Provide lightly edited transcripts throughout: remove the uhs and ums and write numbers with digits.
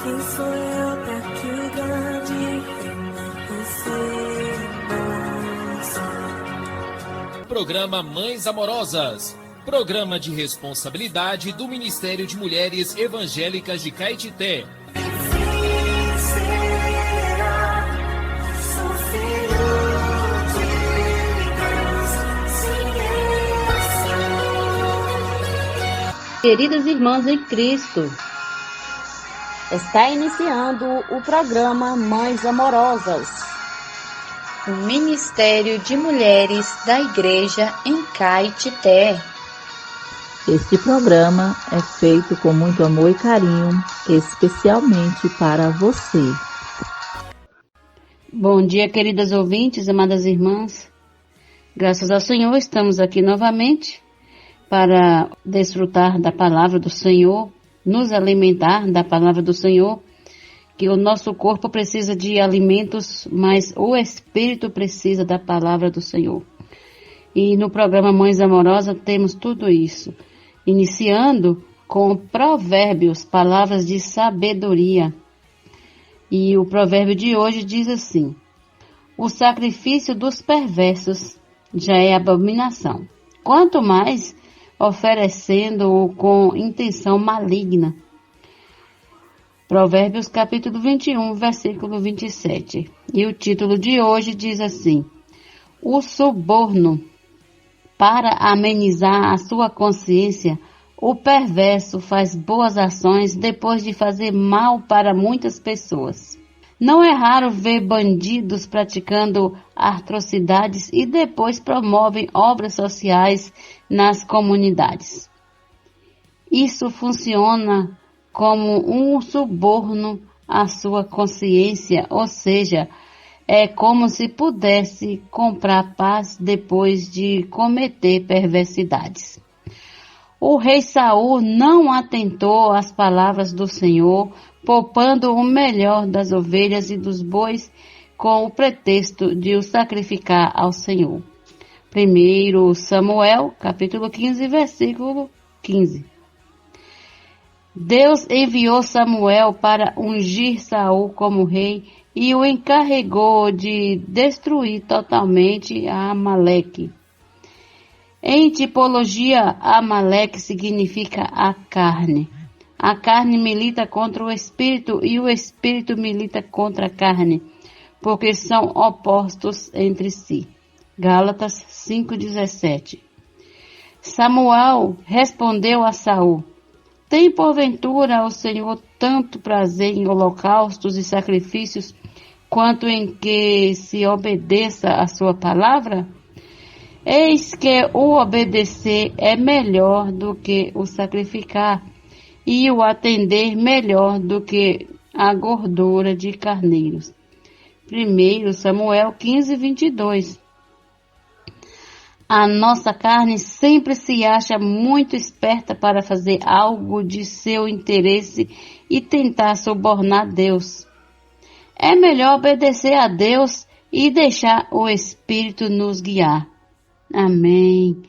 Quem sou eu pra que o grande receba? Programa Mães Amorosas. Programa de responsabilidade do Ministério de Mulheres Evangélicas de Caetité. Queridas irmãs em Cristo, está iniciando o programa Mães Amorosas, o Ministério de Mulheres da Igreja em Caetité. Este programa é feito com muito amor e carinho, especialmente para você. Bom dia, queridas ouvintes, amadas irmãs. Graças ao Senhor, estamos aqui novamente para desfrutar da palavra do Senhor, nos alimentar da palavra do Senhor, que o nosso corpo precisa de alimentos, mas o espírito precisa da palavra do Senhor. E no programa Mães Amorosas temos tudo isso, iniciando com provérbios, palavras de sabedoria. E o provérbio de hoje diz assim: o sacrifício dos perversos já é abominação, quanto mais oferecendo-o com intenção maligna. Provérbios capítulo 21, versículo 27. E o título de hoje diz assim: o suborno. Para amenizar a sua consciência, o perverso faz boas ações depois de fazer mal para muitas pessoas. Não é raro ver bandidos praticando atrocidades e depois promovem obras sociais nas comunidades. Isso funciona como um suborno à sua consciência, ou seja, é como se pudesse comprar paz depois de cometer perversidades. O rei Saul não atentou às palavras do Senhor, poupando o melhor das ovelhas e dos bois com o pretexto de o sacrificar ao Senhor. 1 Samuel, capítulo 15, versículo 15. Deus enviou Samuel para ungir Saul como rei e o encarregou de destruir totalmente a Amaleque. Em tipologia, Amaleque significa a carne. A carne milita contra o espírito e o espírito milita contra a carne, porque são opostos entre si. Gálatas 5,17. Samuel respondeu a Saul: tem porventura o Senhor tanto prazer em holocaustos e sacrifícios, quanto em que se obedeça a sua palavra? Eis que o obedecer é melhor do que o sacrificar, e o atender melhor do que a gordura de carneiros. 1 Samuel 15, 22. A nossa carne sempre se acha muito esperta para fazer algo de seu interesse e tentar subornar Deus. É melhor obedecer a Deus e deixar o Espírito nos guiar. Amém.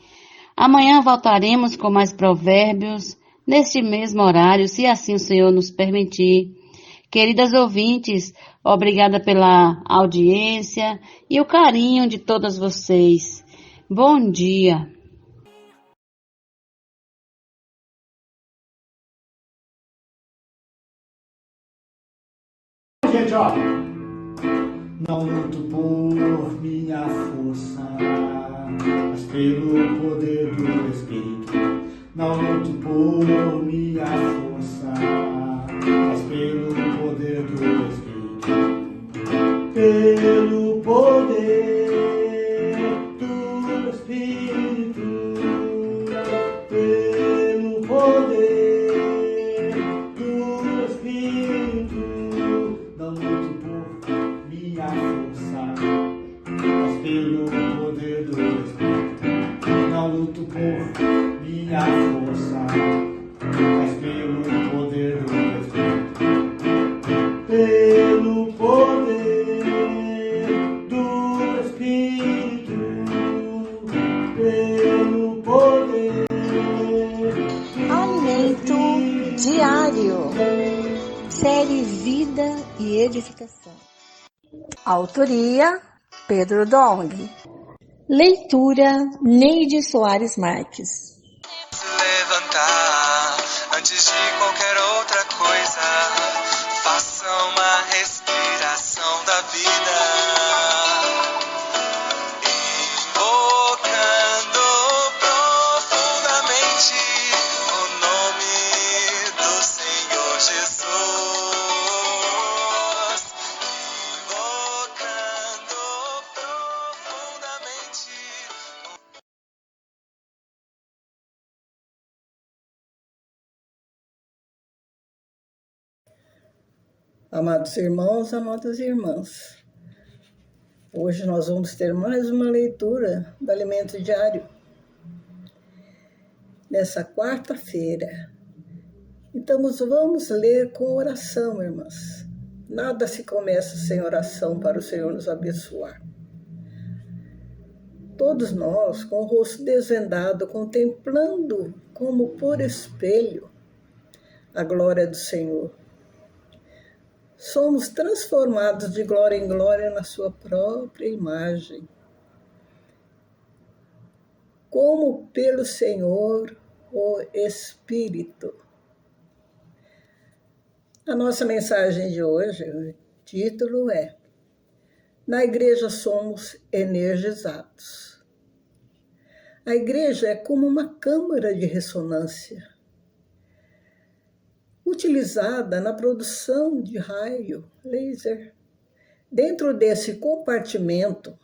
Amanhã voltaremos com mais provérbios, neste mesmo horário, se assim o Senhor nos permitir. Queridas ouvintes, obrigada pela audiência e o carinho de todas vocês. Bom dia. Gente, ó. Não luto por minha força, mas pelo poder do Espírito. Não luto por minha força, mas pelo poder do Espírito. Pelo poder do Espírito. Pelo poder do Espírito. Não luto por minha força, mas pelo poder do Espírito. Não luto por minha força, mas pelo poder do Espírito. Pelo poder do Espírito. Pelo poder. Alimento diário. série Vida e Edificação. Autoria: Pedro Dong. Leitura: Neide Soares Marques. Levantar antes de qualquer outra coisa, faça uma respiração da vida, invocando profundamente o nome do Senhor Jesus, invocando profundamente. Amados irmãos, amadas irmãs, hoje nós vamos ter mais uma leitura do Alimento Diário, nessa quarta-feira. Então, vamos ler com oração, irmãs. Nada se começa sem oração para o Senhor nos abençoar. Todos nós, com o rosto desvendado, contemplando como por espelho a glória do Senhor, somos transformados de glória em glória na sua própria imagem, como pelo Senhor, o Espírito. A nossa mensagem de hoje, o título é: Na igreja somos energizados. A igreja é como uma câmara de ressonância, utilizada na produção de raio laser. Dentro desse compartimento,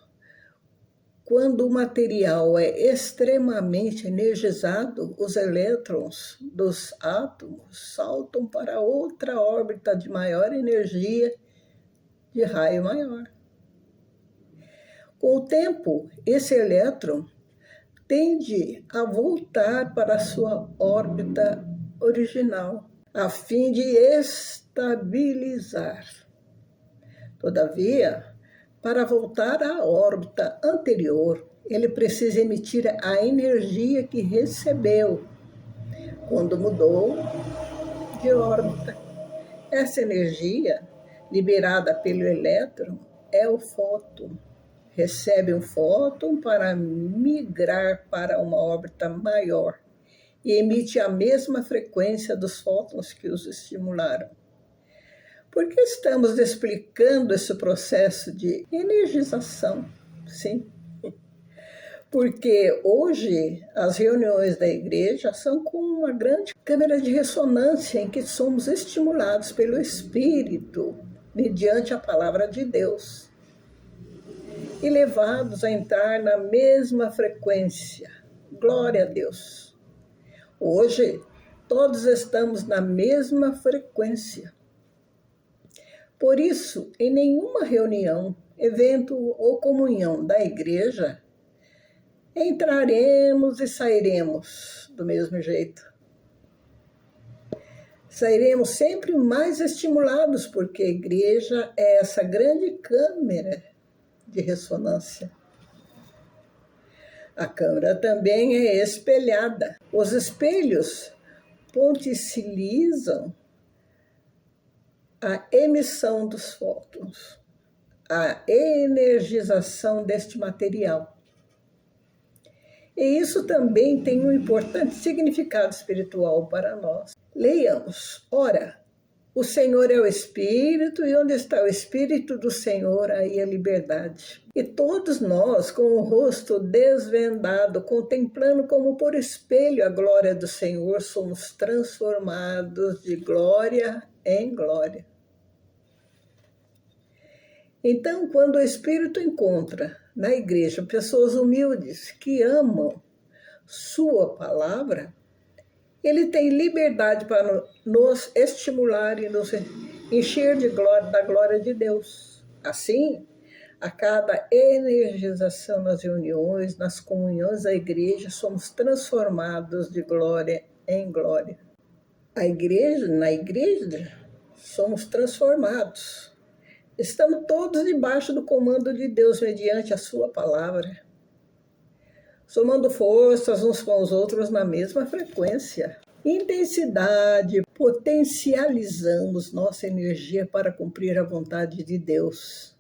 quando o material é extremamente energizado, os elétrons dos átomos saltam para outra órbita de maior energia, de raio maior. Com o tempo, esse elétron tende a voltar para a sua órbita original, a fim de estabilizar. Todavia, para voltar à órbita anterior, ele precisa emitir a energia que recebeu quando mudou de órbita. Essa energia, liberada pelo elétron, é o fóton. Recebe um fóton para migrar para uma órbita maior e emite a mesma frequência dos fótons que os estimularam. Por que estamos explicando esse processo de energização? Sim, porque hoje as reuniões da igreja são como uma grande câmara de ressonância em que somos estimulados pelo Espírito, mediante a palavra de Deus, e levados a entrar na mesma frequência. Glória a Deus! Hoje, todos estamos na mesma frequência. Por isso, em nenhuma reunião, evento ou comunhão da igreja, entraremos e sairemos do mesmo jeito. Sairemos sempre mais estimulados, porque a igreja é essa grande câmara de ressonância. A câmara também é espelhada. Os espelhos potencializam a emissão dos fótons, a energização deste material. E isso também tem um importante significado espiritual para nós. Leiamos. Ora, o Senhor é o Espírito, e onde está o Espírito do Senhor, aí a liberdade. E todos nós, com o rosto desvendado, contemplando como por espelho a glória do Senhor, somos transformados de glória em glória. Então, quando o Espírito encontra na igreja pessoas humildes que amam sua palavra, ele tem liberdade para nos estimular e nos encher de glória, da glória de Deus. Assim, a cada energização nas reuniões, nas comunhões da igreja, somos transformados de glória em glória. Na igreja, somos transformados. Estamos todos debaixo do comando de Deus, mediante a sua palavra, somando forças uns com os outros na mesma frequência. intensidade, potencializamos nossa energia para cumprir a vontade de Deus.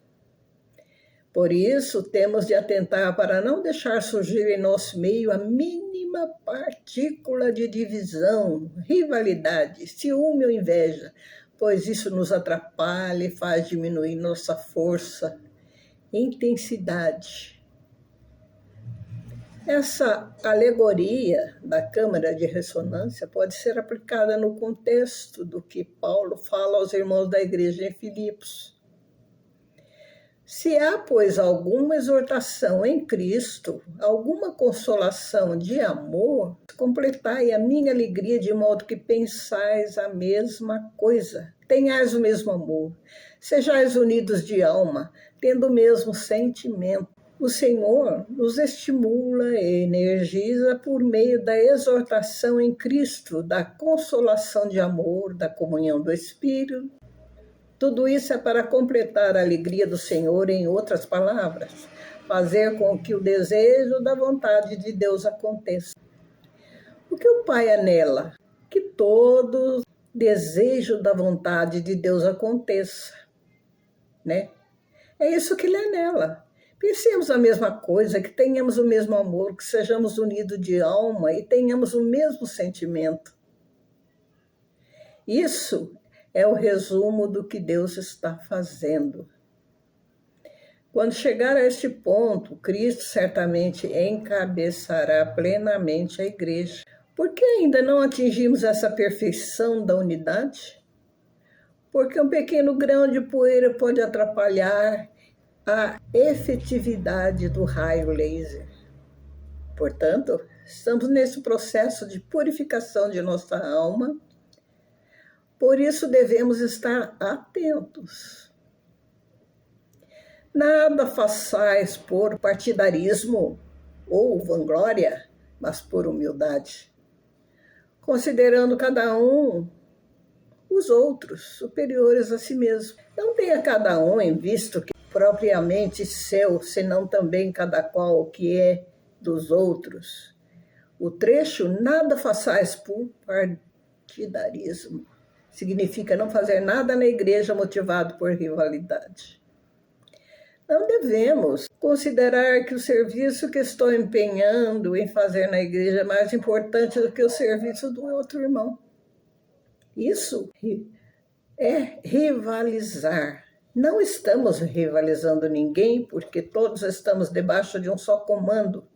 Por isso, temos de atentar para não deixar surgir em nosso meio a mínima partícula de divisão, rivalidade, ciúme ou inveja, pois isso nos atrapalha e faz diminuir nossa força, intensidade. Essa alegoria da câmara de ressonância pode ser aplicada no contexto do que Paulo fala aos irmãos da igreja em Filipos. Se há, pois, alguma exortação em Cristo, alguma consolação de amor, completai a minha alegria de modo que pensais a mesma coisa, tenhais o mesmo amor, sejais unidos de alma, tendo o mesmo sentimento. O Senhor nos estimula e energiza por meio da exortação em Cristo, da consolação de amor, da comunhão do Espírito. Tudo isso é para completar a alegria do Senhor, em outras palavras, fazer com que o desejo da vontade de Deus aconteça. O que o Pai anela? Que todo desejo da vontade de Deus aconteça, né? É isso que ele anela. Pensemos a mesma coisa, que tenhamos o mesmo amor, que sejamos unidos de alma e tenhamos o mesmo sentimento. Isso é o resumo do que Deus está fazendo. Quando chegar a este ponto, Cristo certamente encabeçará plenamente a igreja. Por que ainda não atingimos essa perfeição da unidade? Porque um pequeno grão de poeira pode atrapalhar a efetividade do raio laser. Portanto, estamos nesse processo de purificação de nossa alma. Por isso devemos estar atentos. Nada façais por partidarismo ou vanglória, mas por humildade, considerando cada um os outros superiores a si mesmo. Não tenha cada um em vista que propriamente seu, senão também cada qual o que é dos outros. O trecho nada façais por partidarismo significa não fazer nada na igreja motivado por rivalidade. Não devemos considerar que o serviço que estou empenhando em fazer na igreja é mais importante do que o serviço do outro irmão. Isso é rivalizar. Não estamos rivalizando ninguém, porque todos estamos debaixo de um só comando,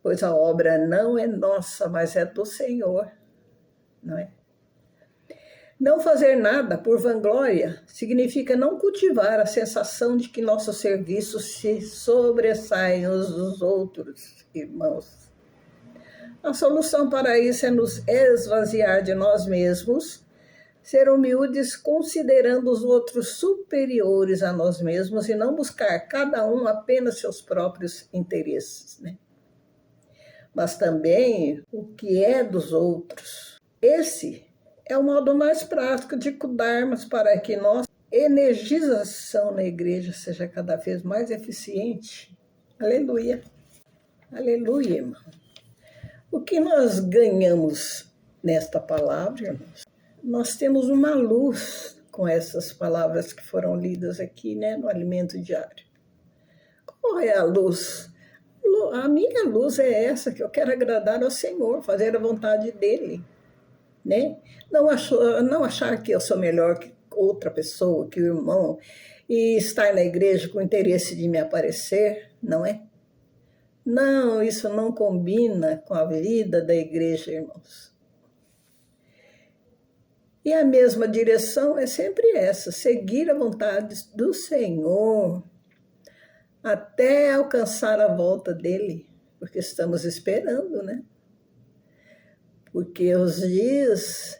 pois a obra não é nossa, mas é do Senhor, não é? Não fazer nada por vanglória significa não cultivar a sensação de que nossos serviços se sobressaem uns dos outros, irmãos. A solução para isso é nos esvaziar de nós mesmos, ser humildes considerando os outros superiores a nós mesmos e não buscar cada um apenas seus próprios interesses, né? Mas também o que é dos outros. Esse é o modo mais prático de cuidarmos para que nossa energização na igreja seja cada vez mais eficiente. Aleluia. Aleluia, irmão. O que nós ganhamos nesta palavra, irmãos? Nós temos uma luz com essas palavras que foram lidas aqui, né, no alimento diário. Qual é a luz? A minha luz é essa, que eu quero agradar ao Senhor, fazer a vontade dEle. Né? Não achar que eu sou melhor que outra pessoa, que o irmão, e estar na igreja com interesse de me aparecer, não é? Não, isso não combina com a vida da igreja, irmãos. E a mesma direção é sempre essa, seguir a vontade do Senhor até alcançar a volta dele, porque estamos esperando, né? Porque os dias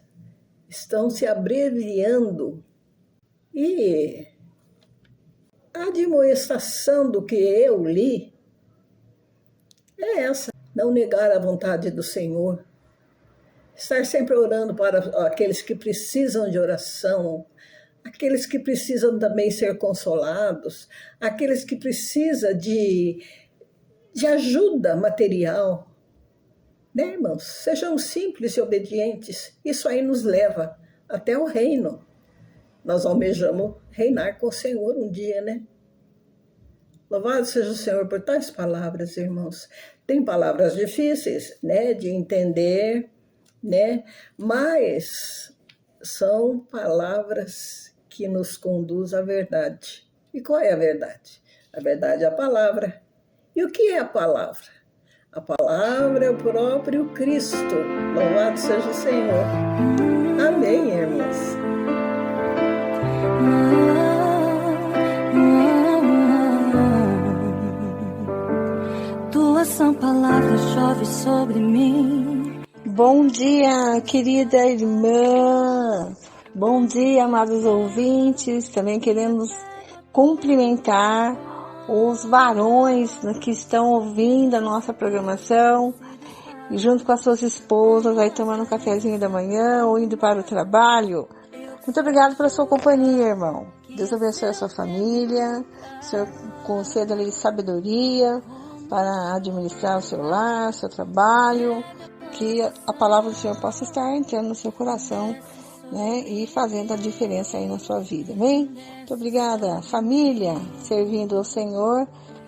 estão se abreviando e a admoestação do que eu li é essa, não negar a vontade do Senhor, estar sempre orando para aqueles que precisam de oração, aqueles que precisam também ser consolados, aqueles que precisam de ajuda material. Né, irmãos? Sejamos simples e obedientes. Isso aí nos leva até o reino. Nós almejamos reinar com o Senhor um dia, né? Louvado seja o Senhor por tais palavras, irmãos. Tem palavras difíceis, né, de entender, né? Mas são palavras que nos conduzem à verdade. E qual é a verdade? A verdade é a palavra. E o que é a palavra? A palavra é o próprio Cristo. Louvado seja o Senhor. Amém, irmãos. Tua sã palavra chove sobre mim. Bom dia, querida irmã. Bom dia, amados ouvintes. Também queremos cumprimentar os varões que estão ouvindo a nossa programação e junto com as suas esposas, aí tomando um cafezinho da manhã ou indo para o trabalho. Muito obrigado pela sua companhia, irmão. Deus abençoe a sua família, o Senhor conceda-lhe sabedoria para administrar o seu lar, o seu trabalho, que a palavra do Senhor possa estar entrando no seu coração, né, e fazendo a diferença aí na sua vida, amém? Muito obrigada, família, servindo ao Senhor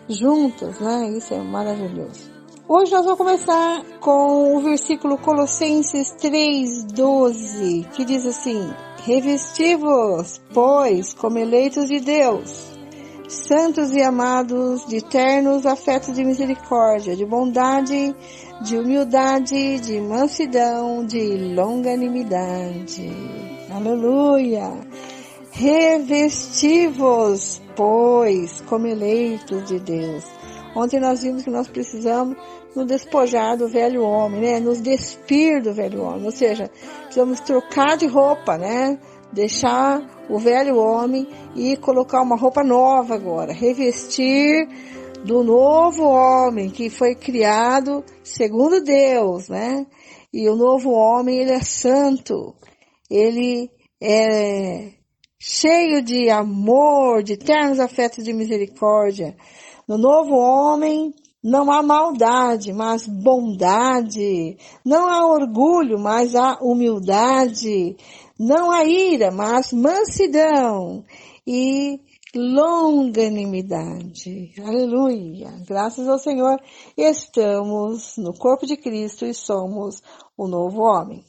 juntas, né? Isso é maravilhoso. Hoje nós vamos começar com o versículo Colossenses 3:12, que diz assim: revesti-vos, pois, como eleitos de Deus, santos e amados, de ternos afetos de misericórdia, de bondade, de humildade, de mansidão, de longanimidade. Aleluia! Revesti-vos, pois, como eleitos de Deus. Ontem nós vimos que nós precisamos nos despojar do velho homem, né? Nos despir do velho homem, ou seja, precisamos trocar de roupa, né? Deixar o velho homem e colocar uma roupa nova agora, revestir do novo homem que foi criado segundo Deus, né? E o novo homem, ele é santo, ele é cheio de amor, de ternos afetos de misericórdia. No novo homem não há maldade, mas bondade. Não há orgulho, mas há humildade. Não há ira, mas mansidão e longanimidade. Aleluia! Graças ao Senhor, estamos no corpo de Cristo e somos o novo homem.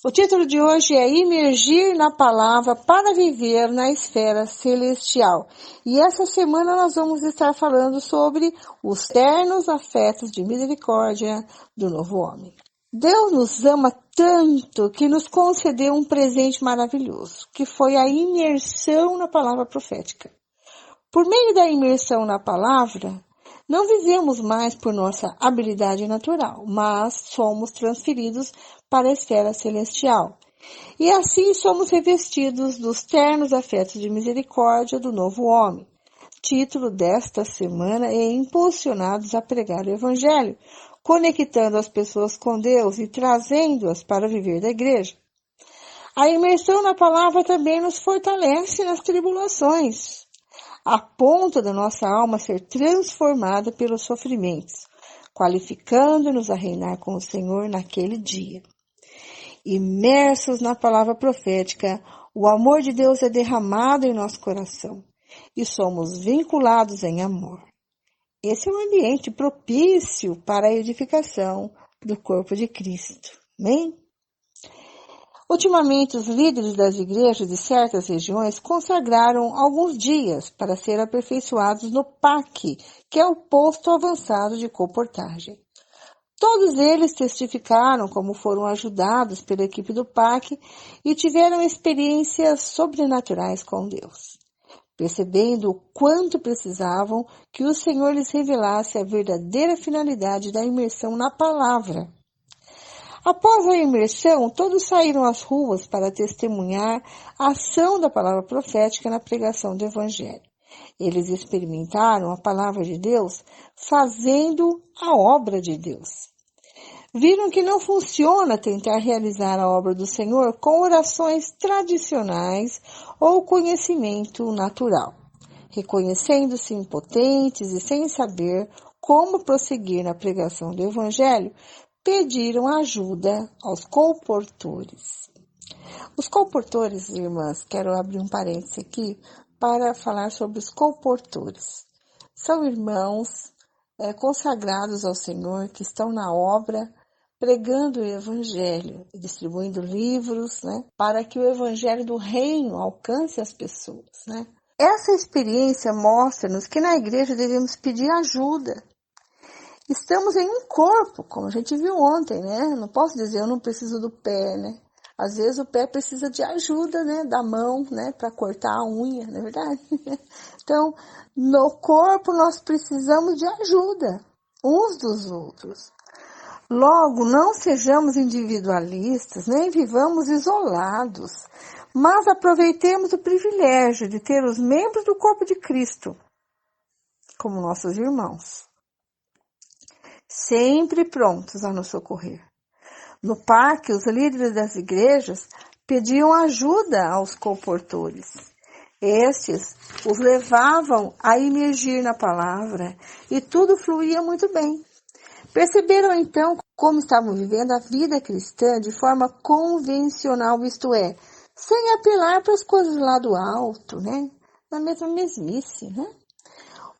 O título de hoje é Imergir na Palavra para viver na esfera celestial. E essa semana nós vamos estar falando sobre os ternos afetos de misericórdia do novo homem. Deus nos ama tanto que nos concedeu um presente maravilhoso, que foi a imersão na palavra profética. Por meio da imersão na palavra, não vivemos mais por nossa habilidade natural, mas somos transferidos para a esfera celestial. E assim somos revestidos dos ternos afetos de misericórdia do novo homem. Título desta semana é Impulsionados a pregar o Evangelho, conectando as pessoas com Deus e trazendo-as para viver da igreja. A imersão na palavra também nos fortalece nas tribulações, a ponto da nossa alma ser transformada pelos sofrimentos, qualificando-nos a reinar com o Senhor naquele dia. Imersos na palavra profética, o amor de Deus é derramado em nosso coração e somos vinculados em amor. Esse é um ambiente propício para a edificação do corpo de Cristo. Amém? Ultimamente, os líderes das igrejas de certas regiões consagraram alguns dias para ser aperfeiçoados no PAC, que é o posto avançado de comportagem. Todos eles testificaram como foram ajudados pela equipe do PAC e tiveram experiências sobrenaturais com Deus, percebendo o quanto precisavam que o Senhor lhes revelasse a verdadeira finalidade da imersão na palavra. Após a imersão, todos saíram às ruas para testemunhar a ação da palavra profética na pregação do Evangelho. Eles experimentaram a palavra de Deus fazendo a obra de Deus. Viram que não funciona tentar realizar a obra do Senhor com orações tradicionais ou conhecimento natural. Reconhecendo-se impotentes e sem saber como prosseguir na pregação do Evangelho, pediram ajuda aos colportores. Os colportores, irmãs, quero abrir um parêntese aqui para falar sobre os colportores. São irmãos consagrados ao Senhor que estão na obra pregando o Evangelho e distribuindo livros, né, para que o Evangelho do Reino alcance as pessoas, né? Essa experiência mostra-nos que na igreja devemos pedir ajuda. Estamos em um corpo, como a gente viu ontem, né? Não posso dizer eu não preciso do pé, né? Às vezes o pé precisa de ajuda, né? Da mão, né? Para cortar a unha, não é verdade? Então, no corpo nós precisamos de ajuda uns dos outros. Logo, não sejamos individualistas, nem vivamos isolados, mas aproveitemos o privilégio de ter os membros do corpo de Cristo como nossos irmãos, sempre prontos a nos socorrer. No parque, os líderes das igrejas pediam ajuda aos colportores. Estes os levavam a imergir na palavra e tudo fluía muito bem. Perceberam então como estavam vivendo a vida cristã de forma convencional, isto é, sem apelar para as coisas lá do alto, né? Na mesma mesmice, né?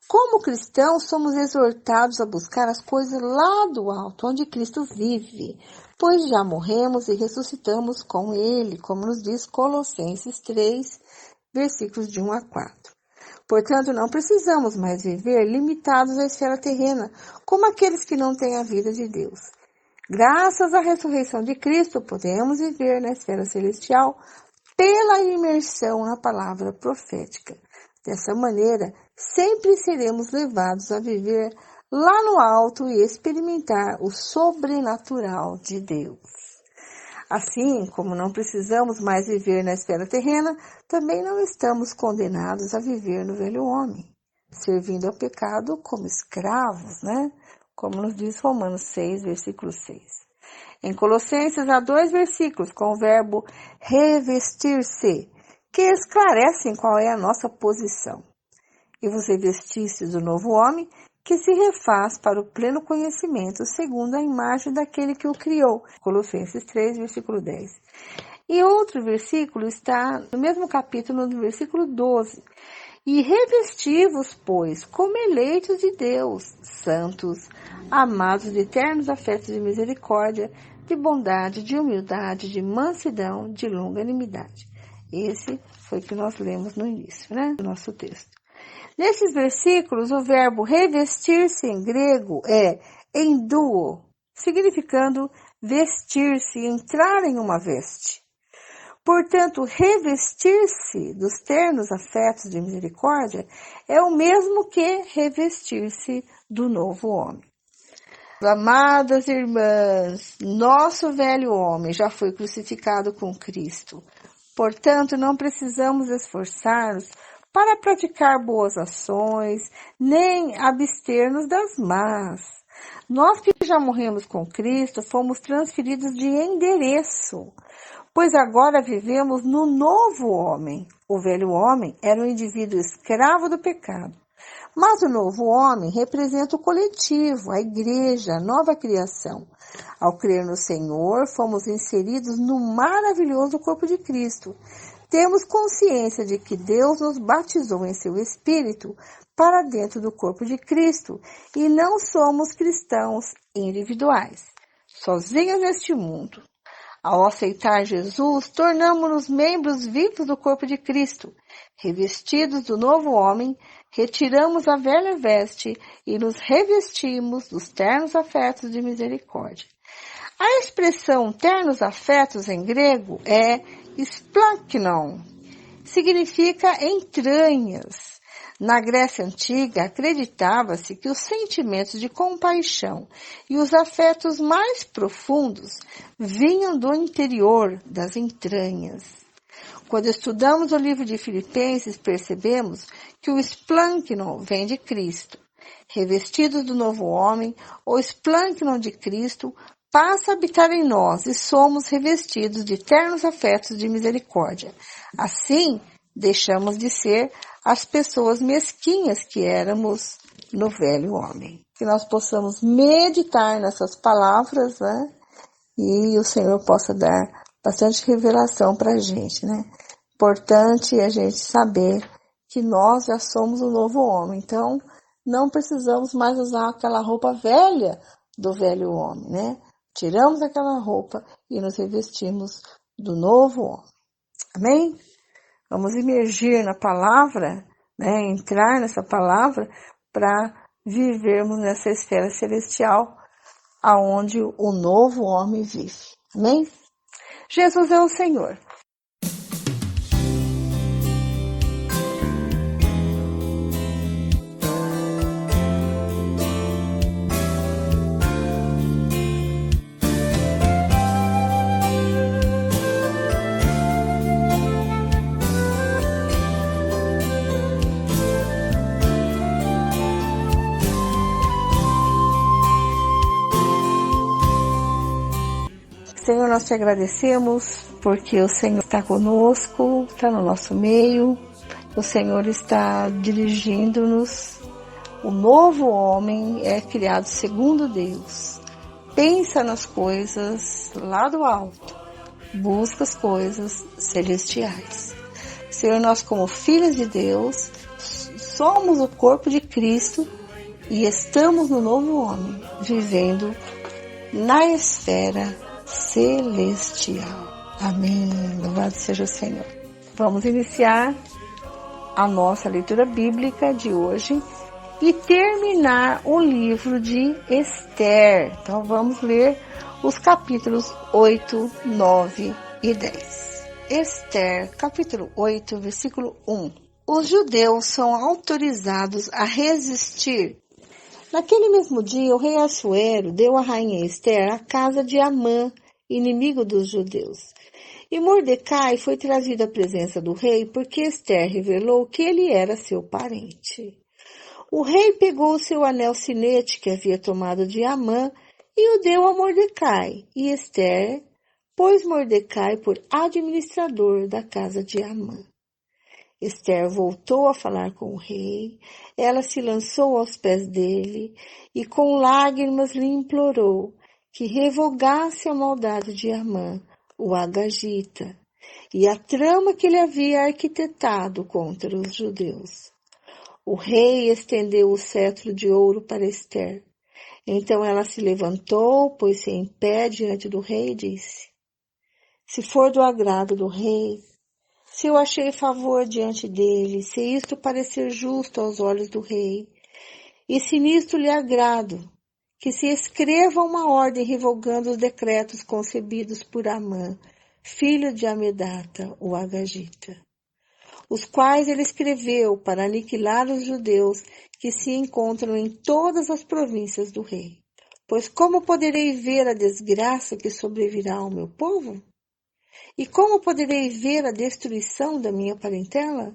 Como cristãos, somos exortados a buscar as coisas lá do alto, onde Cristo vive, pois já morremos e ressuscitamos com Ele, como nos diz Colossenses 3, versículos de 1 a 4. Portanto, não precisamos mais viver limitados à esfera terrena, como aqueles que não têm a vida de Deus. Graças à ressurreição de Cristo, podemos viver na esfera celestial pela imersão na palavra profética. Dessa maneira, sempre seremos levados a viver lá no alto e experimentar o sobrenatural de Deus. Assim como não precisamos mais viver na esfera terrena, também não estamos condenados a viver no velho homem, servindo ao pecado como escravos, né? Como nos diz Romanos 6, versículo 6. Em Colossenses há 2 versículos com o verbo revestir-se, que esclarecem qual é a nossa posição. E vos revestiste do novo homem, que se refaz para o pleno conhecimento, segundo a imagem daquele que o criou. Colossenses 3, versículo 10. E outro versículo está no mesmo capítulo, no versículo 12. E revesti-vos, pois, como eleitos de Deus, santos, amados de eternos afetos de misericórdia, de bondade, de humildade, de mansidão, de longanimidade. Esse foi o que nós lemos no início, né, do nosso texto. Nesses versículos, o verbo revestir-se em grego é enduo, significando vestir-se, entrar em uma veste. Portanto, revestir-se dos ternos afetos de misericórdia é o mesmo que revestir-se do novo homem. Amadas irmãs, nosso velho homem já foi crucificado com Cristo. Portanto, não precisamos esforçar-nos para praticar boas ações, nem abster-nos das más. Nós que já morremos com Cristo, fomos transferidos de endereço, pois agora vivemos no novo homem. O velho homem era um indivíduo escravo do pecado, mas o novo homem representa o coletivo, a igreja, a nova criação. Ao crer no Senhor, fomos inseridos no maravilhoso corpo de Cristo. Temos consciência de que Deus nos batizou em seu Espírito para dentro do corpo de Cristo e não somos cristãos individuais, sozinhos neste mundo. Ao aceitar Jesus, tornamo-nos membros vivos do corpo de Cristo. Revestidos do novo homem, retiramos a velha veste e nos revestimos dos ternos afetos de misericórdia. A expressão ternos afetos em grego é splanknon, significa entranhas. Na Grécia Antiga, acreditava-se que os sentimentos de compaixão e os afetos mais profundos vinham do interior, das entranhas. Quando estudamos o livro de Filipenses, percebemos que o splanknon vem de Cristo. Revestidos do novo homem, o splanknon de Cristo passa a habitar em nós e somos revestidos de ternos afetos de misericórdia. Assim, deixamos de ser as pessoas mesquinhas que éramos no velho homem. Que nós possamos meditar nessas palavras, né? E o Senhor possa dar bastante revelação para a gente, né? Importante a gente saber que nós já somos o novo homem. Então, não precisamos mais usar aquela roupa velha do velho homem, né? Tiramos aquela roupa e nos revestimos do novo homem. Amém? Vamos imergir na palavra, né? Entrar nessa palavra para vivermos nessa esfera celestial aonde o novo homem vive. Amém? Jesus é o Senhor. Senhor, nós te agradecemos porque o Senhor está conosco, está no nosso meio, o Senhor está dirigindo-nos. O novo homem é criado segundo Deus. Pensa nas coisas lá do alto, busca as coisas celestiais. Senhor, nós como filhos de Deus, somos o corpo de Cristo e estamos no novo homem, vivendo na esfera celestial. Amém. Louvado seja o Senhor. Vamos iniciar a nossa leitura bíblica de hoje e terminar o livro de Esther. Então vamos ler os capítulos 8, 9 e 10. Esther, capítulo 8, versículo 1. Os judeus são autorizados a resistir. Naquele mesmo dia, o rei Assuero deu à rainha Esther a casa de Amã, inimigo dos judeus. E Mordecai foi trazido à presença do rei porque Esther revelou que ele era seu parente. O rei pegou o seu anel sinete que havia tomado de Amã e o deu a Mordecai. E Esther pôs Mordecai por administrador da casa de Amã. Esther voltou a falar com o rei, ela se lançou aos pés dele e com lágrimas lhe implorou que revogasse a maldade de Amã, o Agagita, e a trama que ele havia arquitetado contra os judeus. O rei estendeu o cetro de ouro para Esther. Então ela se levantou, pôs-se em pé diante do rei e disse: se for do agrado do rei, se eu achei favor diante dele, se isto parecer justo aos olhos do rei, e se nisto lhe agrado, que se escreva uma ordem revogando os decretos concebidos por Amã, filho de Amedata, o Agagita, os quais ele escreveu para aniquilar os judeus que se encontram em todas as províncias do rei. Pois como poderei ver a desgraça que sobrevirá ao meu povo? E como poderei ver a destruição da minha parentela?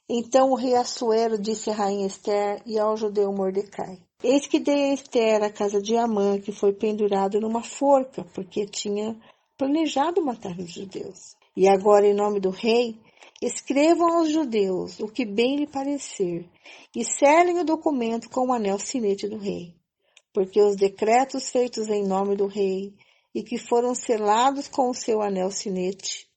Então o rei Assuero disse à rainha Esther e ao judeu Mordecai: eis que dei a Esther a casa de Amã, que foi pendurado numa forca, porque tinha planejado matar os judeus. E agora, em nome do rei, escrevam aos judeus o que bem lhe parecer, e selem o documento com o anel sinete do rei, porque os decretos feitos em nome do rei e que foram selados com o seu anel sinete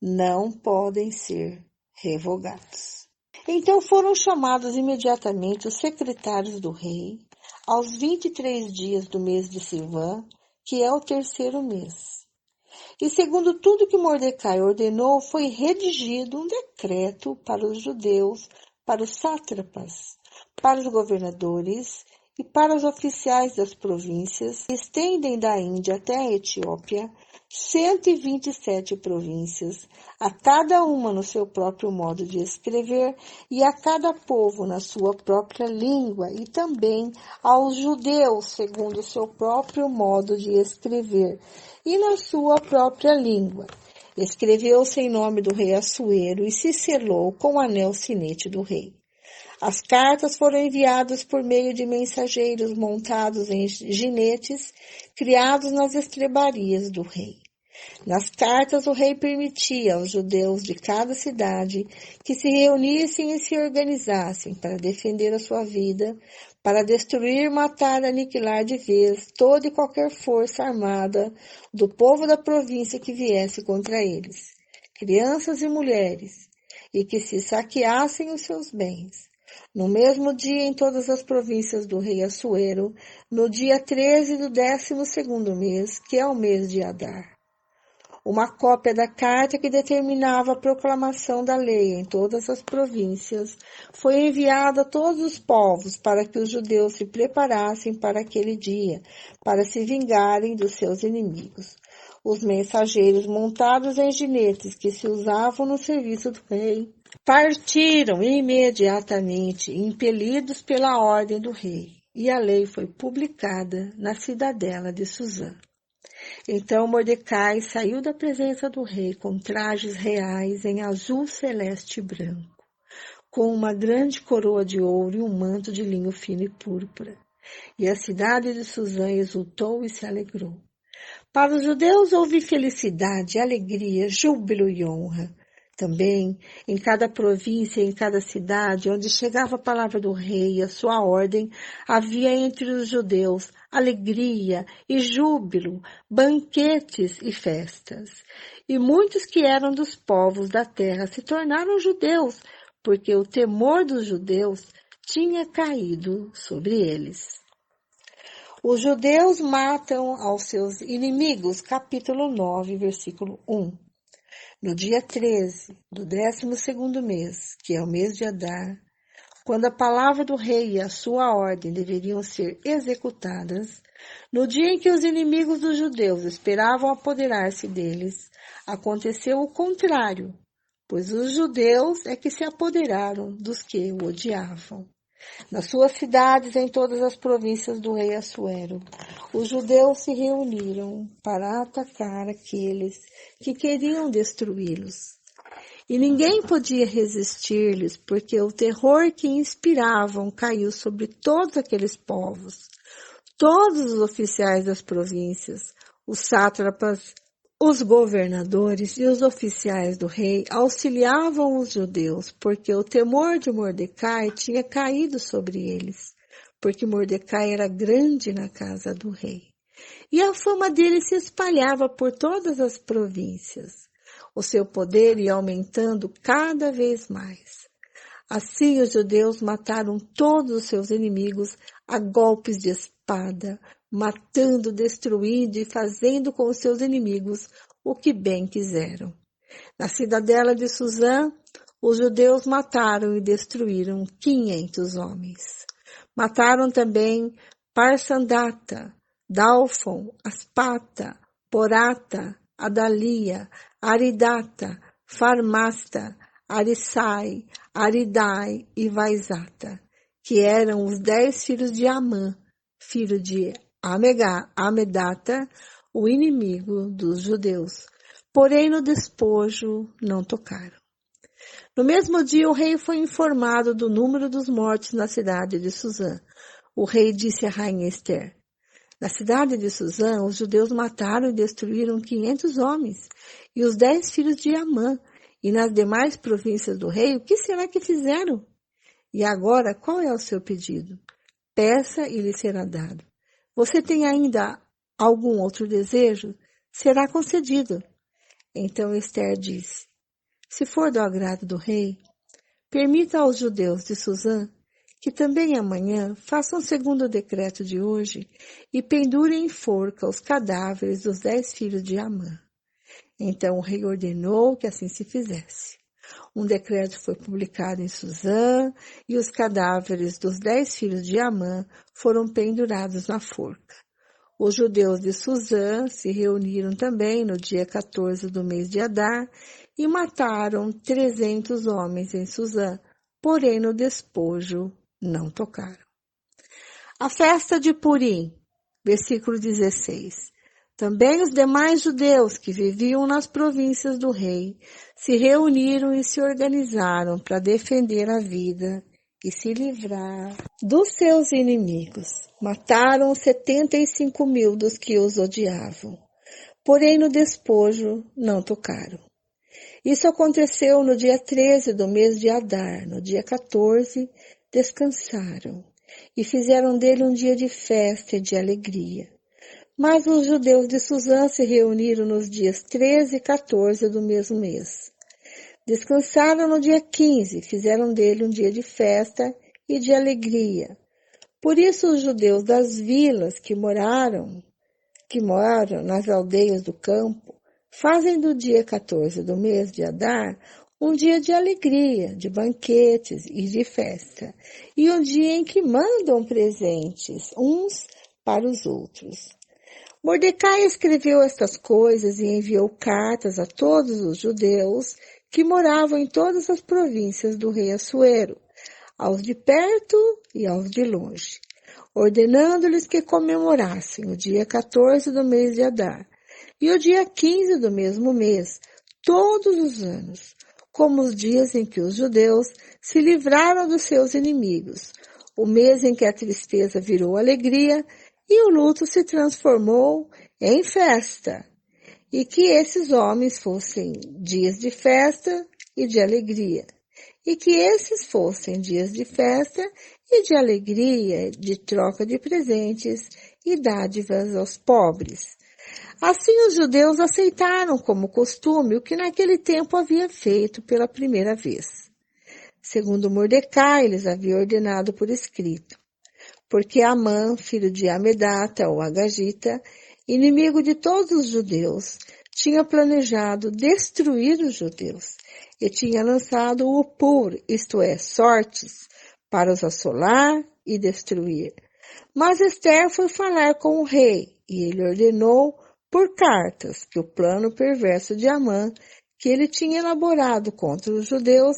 não podem ser revogados. Então foram chamados imediatamente os secretários do rei, aos 23 dias do mês de Sivan, que é o terceiro mês. E segundo tudo que Mordecai ordenou, foi redigido um decreto para os judeus, para os sátrapas, para os governadores e para os oficiais das províncias, que estendem da Índia até a Etiópia, 127 províncias, a cada uma no seu próprio modo de escrever e a cada povo na sua própria língua, e também aos judeus segundo o seu próprio modo de escrever e na sua própria língua. Escreveu-se em nome do rei Assuero e se selou com o anel sinete do rei. As cartas foram enviadas por meio de mensageiros montados em ginetes, criados nas estrebarias do rei. Nas cartas, o rei permitia aos judeus de cada cidade que se reunissem e se organizassem para defender a sua vida, para destruir, matar, aniquilar de vez toda e qualquer força armada do povo da província que viesse contra eles, crianças e mulheres, e que se saqueassem os seus bens. No mesmo dia, em todas as províncias do rei Assuero, no dia 13 do 12º mês, que é o mês de Adar. Uma cópia da carta que determinava a proclamação da lei em todas as províncias foi enviada a todos os povos para que os judeus se preparassem para aquele dia, para se vingarem dos seus inimigos. Os mensageiros montados em jinetes que se usavam no serviço do rei partiram imediatamente, impelidos pela ordem do rei, e a lei foi publicada na cidadela de Suzã. Então Mordecai saiu da presença do rei com trajes reais em azul celeste e branco, com uma grande coroa de ouro e um manto de linho fino e púrpura. E a cidade de Suzã exultou e se alegrou. Para os judeus houve felicidade, alegria, júbilo e honra. Também, em cada província e em cada cidade, onde chegava a palavra do rei e a sua ordem, havia entre os judeus alegria e júbilo, banquetes e festas. E muitos que eram dos povos da terra se tornaram judeus, porque o temor dos judeus tinha caído sobre eles. Os judeus matam aos seus inimigos, capítulo 9, versículo 1. No dia 13 do 12º mês, que é o mês de Adar, quando a palavra do rei e a sua ordem deveriam ser executadas, no dia em que os inimigos dos judeus esperavam apoderar-se deles, aconteceu o contrário, pois os judeus é que se apoderaram dos que o odiavam. Nas suas cidades, em todas as províncias do rei Assuero, os judeus se reuniram para atacar aqueles que queriam destruí-los. E ninguém podia resistir-lhes, porque o terror que inspiravam caiu sobre todos aqueles povos. Todos os oficiais das províncias, os sátrapas, os governadores e os oficiais do rei auxiliavam os judeus, porque o temor de Mordecai tinha caído sobre eles, porque Mordecai era grande na casa do rei. E a fama dele se espalhava por todas as províncias. O seu poder ia aumentando cada vez mais. Assim os judeus mataram todos os seus inimigos a golpes de espada, matando, destruindo e fazendo com os seus inimigos o que bem quiseram. Na cidadela de Suzã, os judeus mataram e destruíram 500 homens. Mataram também Parsandata, Dalfon, Aspata, Porata, Adalia, Aridata, Farmasta, Arissai, Aridai e Vaizata, que eram os 10 filhos de Amã, filho de Amedata, o inimigo dos judeus. Porém, no despojo não tocaram. No mesmo dia, o rei foi informado do número dos mortos na cidade de Suzã. O rei disse à rainha Ester: na cidade de Suzã, os judeus mataram e destruíram 500 homens e os 10 filhos de Amã. E nas demais províncias do rei, o que será que fizeram? E agora, qual é o seu pedido? Peça e lhe será dado. Você tem ainda algum outro desejo? Será concedido. Então Ester disse: se for do agrado do rei, permita aos judeus de Suzã que também amanhã façam segundo o decreto de hoje e pendurem em forca os cadáveres dos 10 filhos de Amã. Então o rei ordenou que assim se fizesse. Um decreto foi publicado em Suzã e os cadáveres dos 10 filhos de Amã foram pendurados na forca. Os judeus de Suzã se reuniram também no dia 14 do mês de Adar e mataram 300 homens em Suzã, porém no despojo não tocaram. A festa de Purim, versículo 16. Também os demais judeus que viviam nas províncias do rei se reuniram e se organizaram para defender a vida e se livrar dos seus inimigos. Mataram 75.000 dos que os odiavam. porém no despojo não tocaram. Isso aconteceu no dia 13 do mês de Adar. No dia 14, descansaram e fizeram dele um dia de festa e de alegria. Mas os judeus de Susã se reuniram nos dias 13 e 14 do mesmo mês. Descansaram no dia 15, fizeram dele um dia de festa e de alegria. Por isso os judeus das vilas que moram nas aldeias do campo, fazem do dia 14 do mês de Adar um dia de alegria, de banquetes e de festa, e um dia em que mandam presentes uns para os outros. Mordecai escreveu estas coisas e enviou cartas a todos os judeus que moravam em todas as províncias do rei Assuero, aos de perto e aos de longe, ordenando-lhes que comemorassem o dia 14 do mês de Adar e o dia 15 do mesmo mês, todos os anos, como os dias em que os judeus se livraram dos seus inimigos, o mês em que a tristeza virou alegria e o luto se transformou em festa, e que esses homens fossem dias de festa e de alegria, e que esses fossem dias de festa e de alegria, de troca de presentes e dádivas aos pobres. Assim os judeus aceitaram como costume o que naquele tempo havia feito pela primeira vez. Segundo Mordecai, lhes havia ordenado por escrito, porque Amã, filho de Amedata, ou Agagita, inimigo de todos os judeus, tinha planejado destruir os judeus e tinha lançado o pur, isto é, sortes, para os assolar e destruir. Mas Ester foi falar com o rei e ele ordenou por cartas que o plano perverso de Amã, que ele tinha elaborado contra os judeus,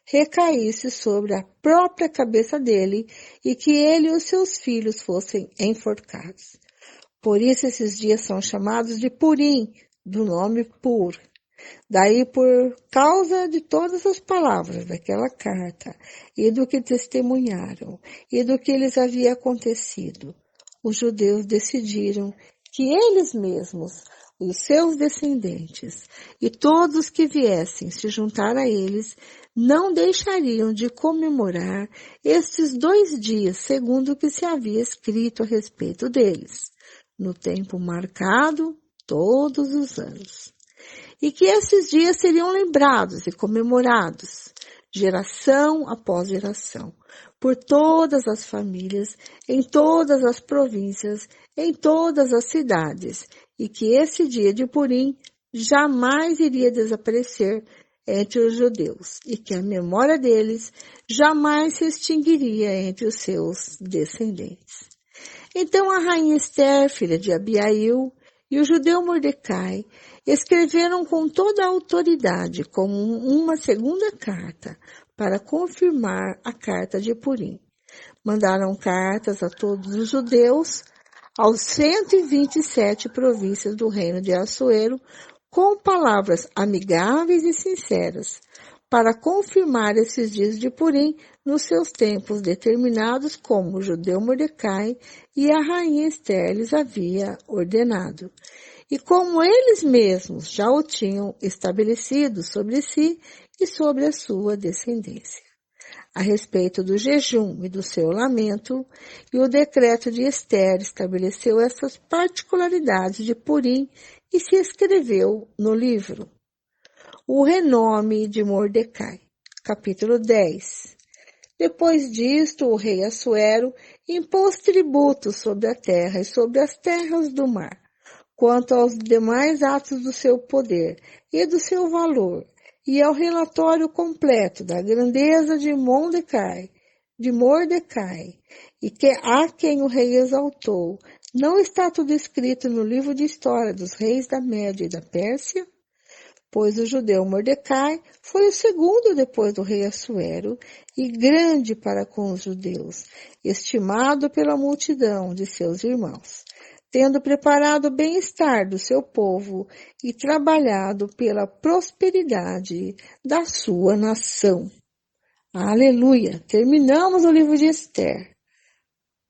recaísse sobre a própria cabeça dele e que ele e os seus filhos fossem enforcados. Por isso esses dias são chamados de Purim, do nome Pur. Daí, por causa de todas as palavras daquela carta e do que testemunharam e do que lhes havia acontecido, os judeus decidiram que eles mesmos, os seus descendentes e todos que viessem se juntar a eles, não deixariam de comemorar estes 2 dias, segundo o que se havia escrito a respeito deles, no tempo marcado todos os anos. E que esses dias seriam lembrados e comemorados, geração após geração, por todas as famílias, em todas as províncias, em todas as cidades, e que esse dia de Purim jamais iria desaparecer entre os judeus, e que a memória deles jamais se extinguiria entre os seus descendentes. Então a rainha Ester, filha de Abiail, e o judeu Mordecai escreveram com toda a autoridade como uma segunda carta para confirmar a carta de Purim. Mandaram cartas a todos os judeus, aos 127 províncias do reino de Assuero, com palavras amigáveis e sinceras, para confirmar esses dias de Purim nos seus tempos determinados, como o judeu Mordecai e a rainha Ester lhes havia ordenado, e como eles mesmos já o tinham estabelecido sobre si e sobre a sua descendência. A respeito do jejum e do seu lamento, e o decreto de Ester estabeleceu essas particularidades de Purim e se escreveu no livro. O renome de Mordecai. Capítulo 10. Depois disto, o rei Assuero impôs tributos sobre a terra e sobre as terras do mar, quanto aos demais atos do seu poder e do seu valor, e ao relatório completo da grandeza de Mordecai, e que a quem o rei exaltou. Não está tudo escrito no livro de história dos reis da Média e da Pérsia? Pois o judeu Mordecai foi o segundo depois do rei Assuero e grande para com os judeus, estimado pela multidão de seus irmãos, tendo preparado o bem-estar do seu povo e trabalhado pela prosperidade da sua nação. Aleluia! Terminamos o livro de Ester.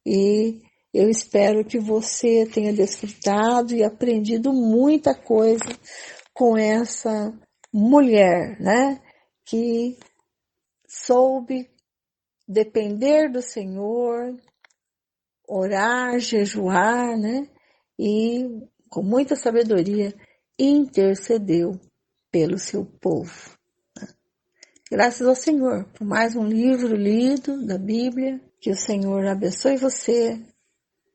E Eu espero que você tenha desfrutado e aprendido muita coisa com essa mulher, né? Que soube depender do Senhor, orar, jejuar, né? E com muita sabedoria intercedeu pelo seu povo. Graças ao Senhor por mais um livro lido da Bíblia. Que o Senhor abençoe você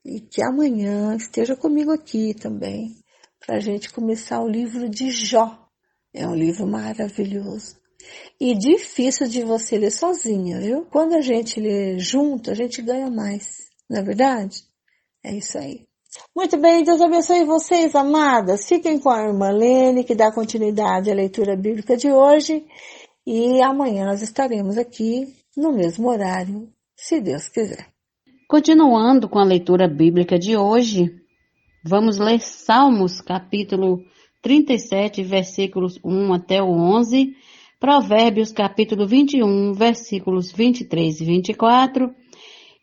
e que amanhã esteja comigo aqui também para a gente começar o livro de Jó. É um livro maravilhoso e difícil de você ler sozinha, viu? Quando a gente lê junto, a gente ganha mais, não é verdade? É isso aí. Muito bem, Deus abençoe vocês, amadas. Fiquem com a irmã Lene, que dá continuidade à leitura bíblica de hoje. E amanhã nós estaremos aqui no mesmo horário, se Deus quiser. Continuando com a leitura bíblica de hoje, vamos ler Salmos, capítulo 37, versículos 1 até o 11, Provérbios, capítulo 21, versículos 23 e 24,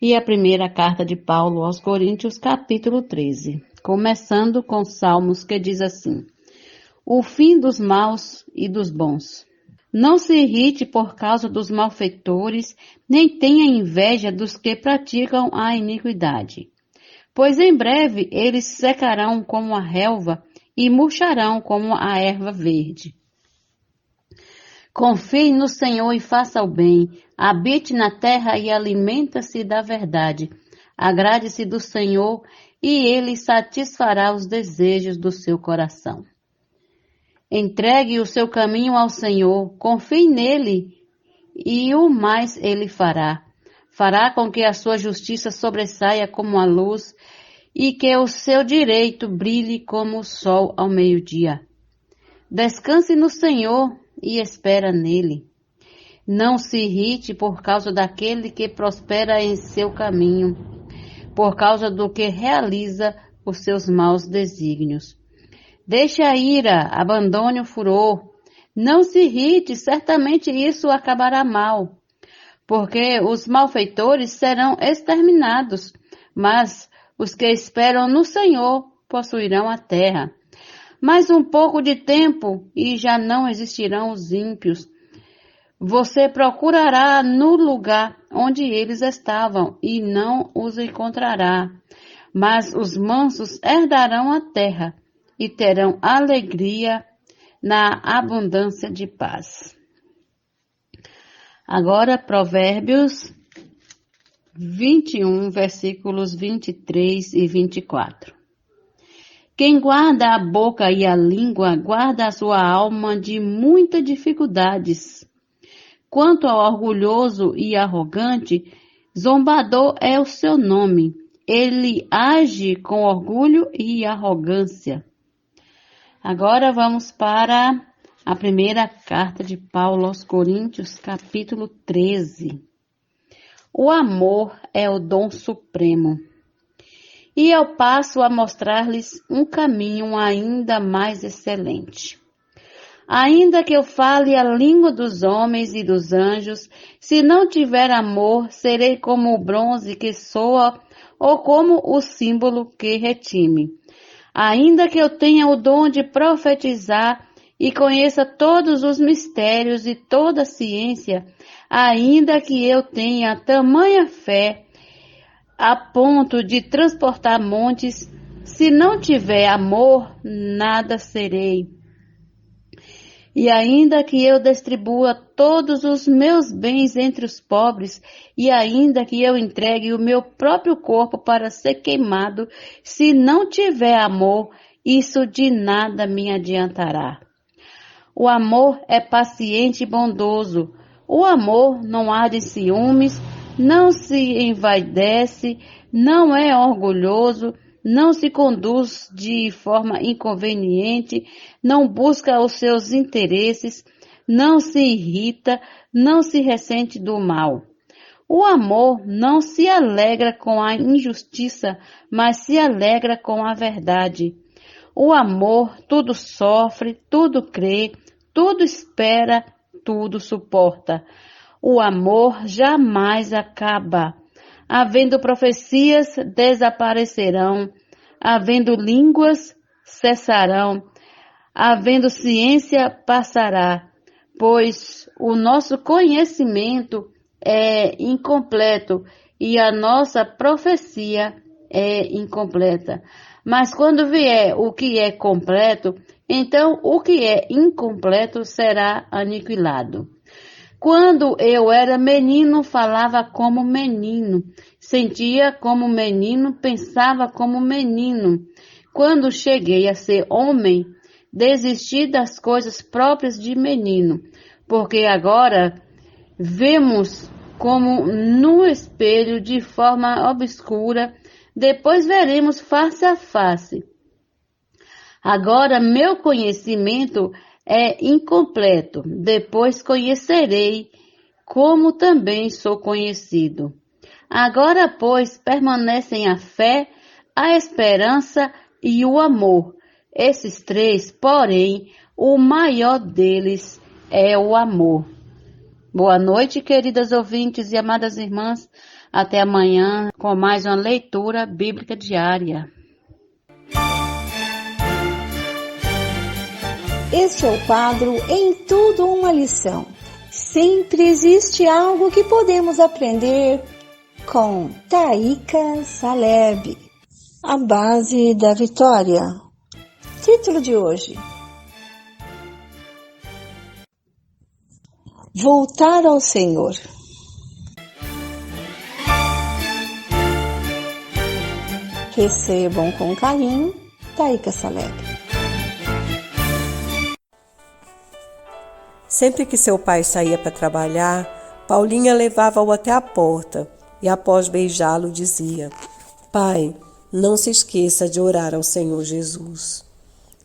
e a primeira carta de Paulo aos Coríntios, capítulo 13, começando com Salmos que diz assim: O fim dos maus e dos bons. Não se irrite por causa dos malfeitores, nem tenha inveja dos que praticam a iniquidade. Pois em breve eles secarão como a relva e murcharão como a erva verde. Confie no Senhor e faça o bem, habite na terra e alimenta-se da verdade. Agrade-se do Senhor e Ele satisfará os desejos do seu coração. Entregue o seu caminho ao Senhor, confie nele e o mais ele fará. Fará com que a sua justiça sobressaia como a luz e que o seu direito brilhe como o sol ao meio-dia. Descanse no Senhor e espera nele. Não se irrite por causa daquele que prospera em seu caminho, por causa do que realiza os seus maus desígnios. Deixe a ira, abandone o furor. Não se irrite, certamente isso acabará mal. Porque os malfeitores serão exterminados, mas os que esperam no Senhor possuirão a terra. Mais um pouco de tempo e já não existirão os ímpios. Você procurará no lugar onde eles estavam e não os encontrará. Mas os mansos herdarão a terra e terão alegria na abundância de paz. Agora, Provérbios 21, versículos 23 e 24. Quem guarda a boca e a língua, guarda a sua alma de muitas dificuldades. Quanto ao orgulhoso e arrogante, zombador é o seu nome. Ele age com orgulho e arrogância. Agora vamos para a primeira carta de Paulo aos Coríntios, capítulo 13. O amor é o dom supremo. E eu passo a mostrar-lhes um caminho ainda mais excelente. Ainda que eu fale a língua dos homens e dos anjos, se não tiver amor, serei como o bronze que soa ou como o símbolo que retime. Ainda que eu tenha o dom de profetizar e conheça todos os mistérios e toda a ciência, ainda que eu tenha tamanha fé a ponto de transportar montes, se não tiver amor, nada serei. E ainda que eu distribua todos os meus bens entre os pobres, e ainda que eu entregue o meu próprio corpo para ser queimado, se não tiver amor, isso de nada me adiantará. O amor é paciente e bondoso. O amor não há de ciúmes, não se envaidece, não é orgulhoso, não se conduz de forma inconveniente, não busca os seus interesses, não se irrita, não se ressente do mal. O amor não se alegra com a injustiça, mas se alegra com a verdade. O amor tudo sofre, tudo crê, tudo espera, tudo suporta. O amor jamais acaba. Havendo profecias, desaparecerão. Havendo línguas, cessarão. Havendo ciência, passará. Pois o nosso conhecimento é incompleto e a nossa profecia é incompleta. Mas quando vier o que é completo, então o que é incompleto será aniquilado. Quando eu era menino, falava como menino, sentia como menino, pensava como menino. Quando cheguei a ser homem, desisti das coisas próprias de menino, porque agora vemos como no espelho de forma obscura, depois veremos face a face. Agora meu conhecimento é incompleto, depois conhecerei como também sou conhecido. Agora, pois, permanecem a fé, a esperança e o amor. Esses três, porém, o maior deles é o amor. Boa noite, queridas ouvintes e amadas irmãs. Até amanhã com mais uma leitura bíblica diária. Este é o quadro Em Tudo Uma Lição. Sempre existe algo que podemos aprender com Taíka Saleb. A base da vitória. Título de hoje: Voltar ao Senhor. Recebam com carinho, Taíka Saleb. Sempre que seu pai saía para trabalhar, Paulinha levava-o até a porta e, após beijá-lo, dizia: Pai, não se esqueça de orar ao Senhor Jesus.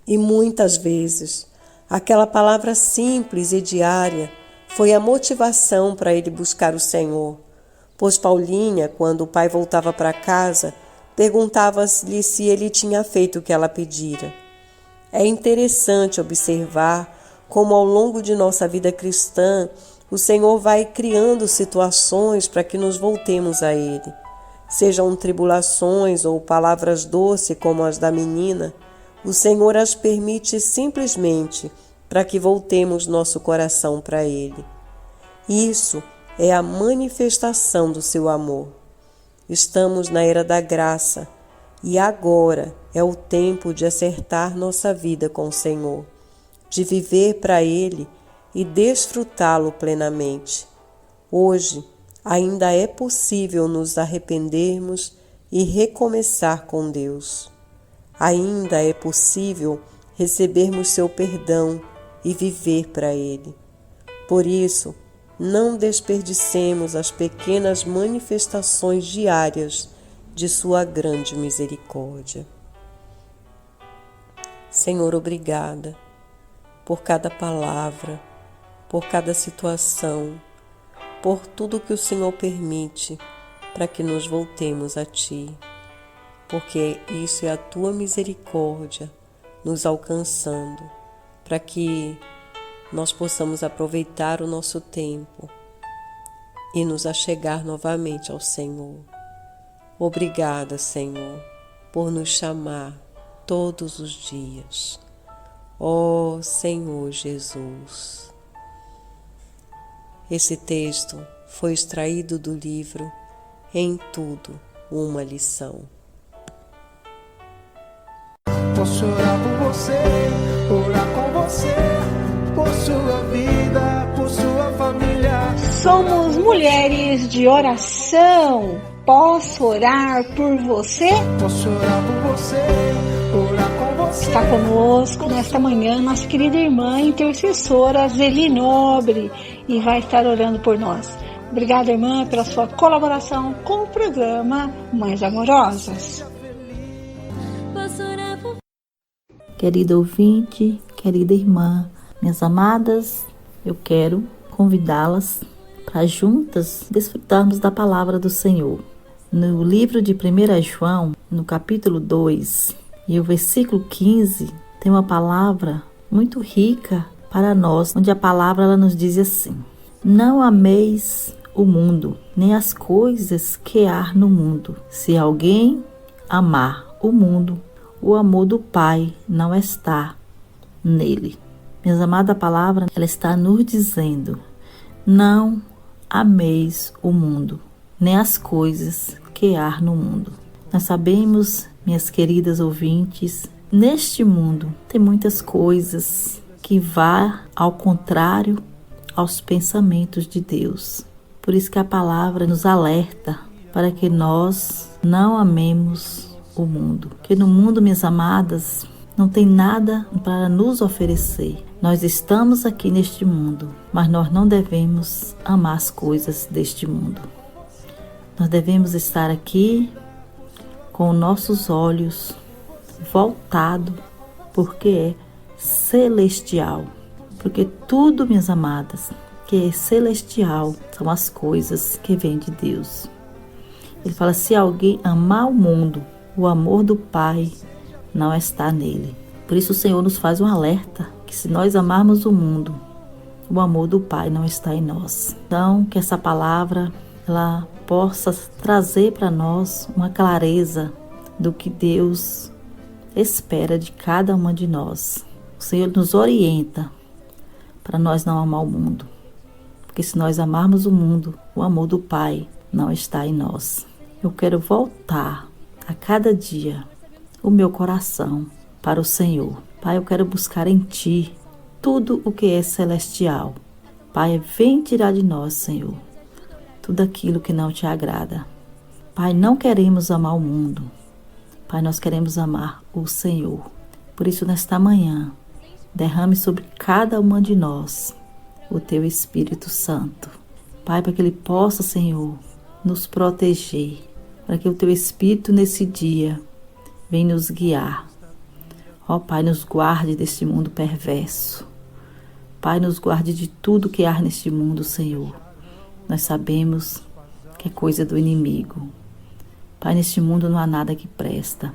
E muitas vezes, aquela palavra simples e diária foi a motivação para ele buscar o Senhor, pois Paulinha, quando o pai voltava para casa, perguntava-lhe se ele tinha feito o que ela pedira. É interessante observar como ao longo de nossa vida cristã, o Senhor vai criando situações para que nos voltemos a Ele. Sejam tribulações ou palavras doces como as da menina, o Senhor as permite simplesmente para que voltemos nosso coração para Ele. Isso é a manifestação do seu amor. Estamos na era da graça e agora é o tempo de acertar nossa vida com o Senhor, de viver para Ele e desfrutá-lo plenamente. Hoje, ainda é possível nos arrependermos e recomeçar com Deus. Ainda é possível recebermos seu perdão e viver para Ele. Por isso, não desperdicemos as pequenas manifestações diárias de sua grande misericórdia. Senhor, obrigada por cada palavra, por cada situação, por tudo que o Senhor permite para que nos voltemos a Ti, porque isso é a Tua misericórdia nos alcançando, para que nós possamos aproveitar o nosso tempo e nos achegar novamente ao Senhor. Obrigada, Senhor, por nos chamar todos os dias. Ó Senhor Jesus. Esse texto foi extraído do livro Em Tudo Uma Lição. Posso orar por você, orar com você, por sua vida, por sua família. Somos mulheres de oração. Posso orar por você? Posso orar por você, orar com você. Está conosco nesta manhã nossa querida irmã intercessora Zeli Nobre e vai estar orando por nós. Obrigada, irmã, pela sua colaboração com o programa Mães Amorosas. Querida ouvinte, querida irmã, minhas amadas, eu quero convidá-las para juntas desfrutarmos da palavra do Senhor. No livro de 1 João, no capítulo 2 e o versículo 15, tem uma palavra muito rica para nós, onde a palavra ela nos diz assim: Não ameis o mundo, nem as coisas que há no mundo. Se alguém amar o mundo, o amor do Pai não está nele. Minhas amadas, a palavra ela está nos dizendo: não ameis o mundo, nem as coisas que há no mundo. Nós sabemos, minhas queridas ouvintes, neste mundo tem muitas coisas que vão ao contrário aos pensamentos de Deus. Por isso que a palavra nos alerta para que nós não amemos o mundo. Porque no mundo, minhas amadas, não tem nada para nos oferecer. Nós estamos aqui neste mundo, mas nós não devemos amar as coisas deste mundo. Nós devemos estar aqui com nossos olhos voltados, porque é celestial. Porque tudo, minhas amadas, que é celestial são as coisas que vêm de Deus. Ele fala: se alguém amar o mundo, o amor do Pai não está nele. Por isso o Senhor nos faz um alerta, que se nós amarmos o mundo, o amor do Pai não está em nós. Então, que essa palavra ela possa trazer para nós uma clareza do que Deus espera de cada uma de nós. O Senhor nos orienta para nós não amar o mundo, porque se nós amarmos o mundo, o amor do Pai não está em nós. Eu quero voltar a cada dia o meu coração para o Senhor. Pai, eu quero buscar em Ti tudo o que é celestial. Pai, vem tirar de nós, Senhor, tudo aquilo que não Te agrada. Pai, não queremos amar o mundo. Pai, nós queremos amar o Senhor. Por isso, nesta manhã, derrame sobre cada uma de nós o Teu Espírito Santo. Pai, para que Ele possa, Senhor, nos proteger, para que o Teu Espírito nesse dia venha nos guiar. Ó Pai, nos guarde deste mundo perverso. Pai, nos guarde de tudo que há neste mundo, Senhor. Nós sabemos que é coisa do inimigo. Pai, neste mundo não há nada que presta.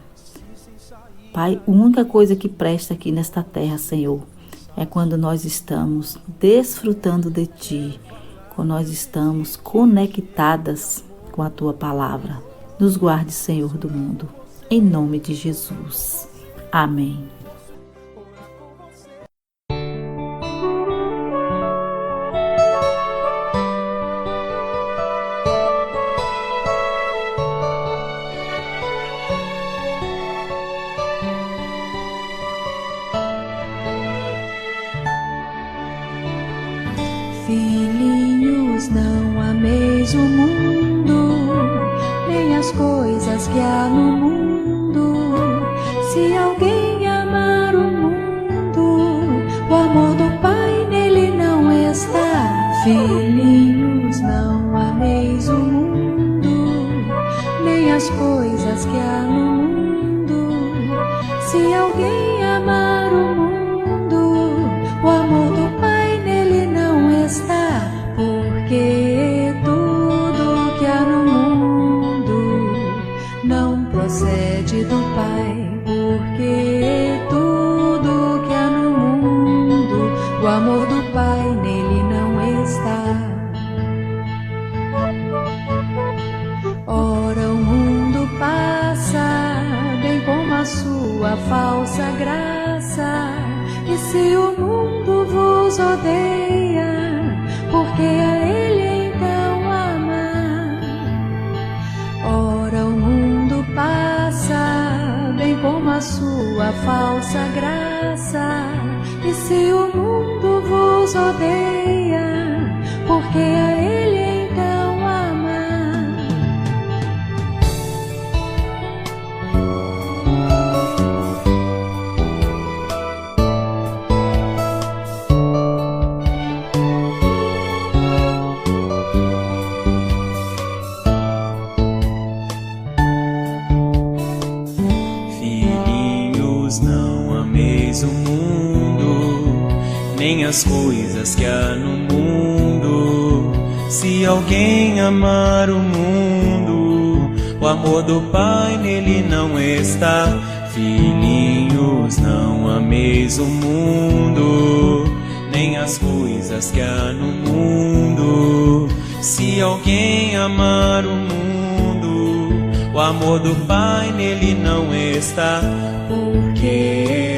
Pai, a única coisa que presta aqui nesta terra, Senhor, é quando nós estamos desfrutando de Ti, quando nós estamos conectadas com a Tua palavra. Nos guarde, Senhor, do mundo. Em nome de Jesus. Amém. Filhinhos, não ameis o mundo, nem as coisas que há no mundo. Se alguém amar o mundo, o amor do Pai nele não está. Filhinhos, não ameis o mundo, nem as coisas que há no mundo. Se alguém amar o mundo, o amor do Pai nele não está. Porque tudo que há no mundo não procede do Pai. Porque tudo que há no mundo, o amor do Pai nele não está. Ora, o mundo passa, bem como a sua falsa graça. E se o mundo vos odeia, porque a Ele então ama. Ora, o mundo passa, bem como a sua falsa graça. E se o mundo vos odeia, porque a Ele então ama. O mundo, nem as coisas que há no mundo. Se alguém amar o mundo, o amor do Pai nele não está. Filhinhos, não ameis o mundo, nem as coisas que há no mundo. Se Se alguém amar o mundo, o amor do Pai nele não está. Porque